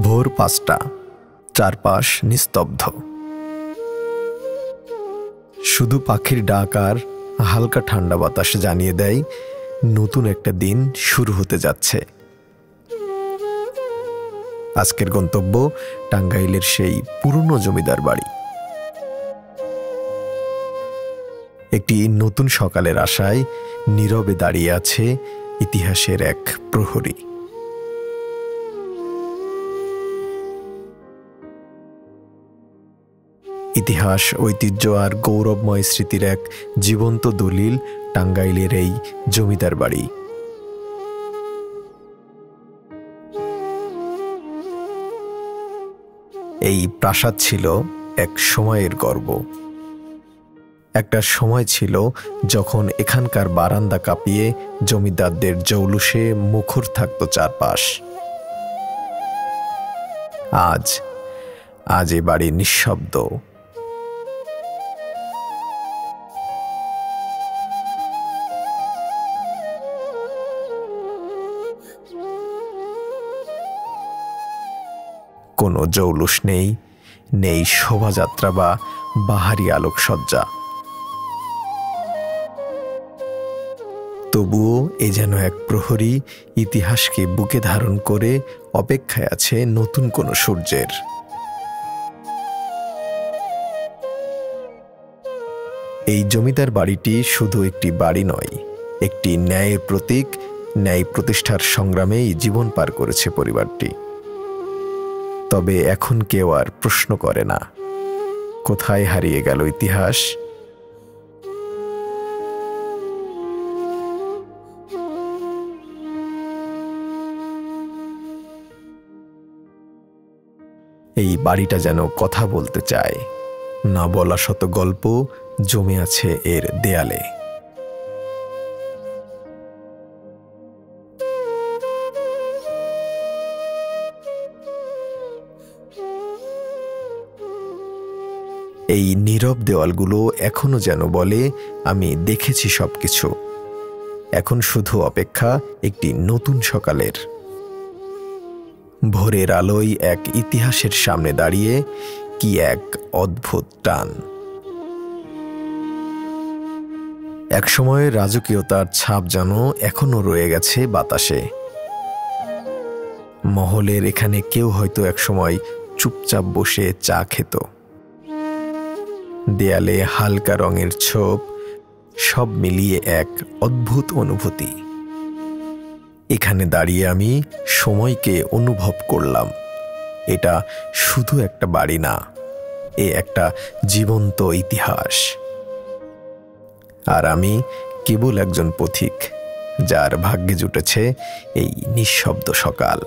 ভোর ৫টা, চারপাশ নিস্তব্ধ। শুধু পাখির ডাক আর হালকা ঠান্ডা বাতাস জানিয়ে দেয় নতুন একটা দিন শুরু হতে যাচ্ছে। আজকের গন্তব্য টাঙ্গাইলের সেই পুরনো জমিদার বাড়ি। একটি নতুন সকালের আশায় নীরবে দাঁড়িয়ে আছে ইতিহাসের এক প্রহরী। ইতিহাস, ঐতিহ্য আর গৌরবময় স্মৃতির এক জীবন্ত দলিল টাঙ্গাইলের এই জমিদার বাড়ি। এই প্রাসাদ ছিল এক সময়ের গর্ব। একটা সময় ছিল যখন এখানকার বারান্দা কাঁপিয়ে জমিদারদের জৌলুসে মুখর থাকত চারপাশ। আজ এ বাড়ি নিঃশব্দ। কোনো জৌলুস নেই, নেই শোভাযাত্রা বা বাহারি আলোকসজ্জা। তবুও এ যেন এক প্রহরী ইতিহাসকে বুকে ধারণ করে অপেক্ষায় আছে নতুন কোনো সূর্যের। এই জমিদার বাড়িটি শুধু একটি বাড়ি নয়, একটি ন্যায়ের প্রতীক। ন্যায় প্রতিষ্ঠার সংগ্রামেই জীবন পার করেছে পরিবারটি। তবে এখন কেউ আর প্রশ্ন করে না, কোথায় হারিয়ে গেল ইতিহাস। এই বাড়িটা যেন কথা বলতে চায়, না বলা শত গল্প জমে আছে এর দেয়ালে। এই নীরব দেওয়ালগুলো এখনো যেন বলে, আমি দেখেছি সবকিছু, এখন শুধু অপেক্ষা একটি নতুন সকালের। ভোরের আলোয় এক ইতিহাসের সামনে দাঁড়িয়ে কি এক অদ্ভুত টান। একসময় রাজকীয়তার ছাপ যেন এখনো রয়ে গেছে বাতাসে। মহলের এখানে কেউ হয়তো একসময় চুপচাপ বসে চা খেত। দেয়ালে হালকা রঙের ছোপ, সব মিলিয়ে এক অদ্ভুত অনুভূতি। এখানে দাঁড়িয়ে আমি সময়কে অনুভব করলাম। এটা শুধু একটা বাড়ি না, এ একটা জীবন্ত ইতিহাস। আর আমি কেবল একজন পথিক, যার ভাগ্যে জুটেছে এই নিঃশব্দ সকাল।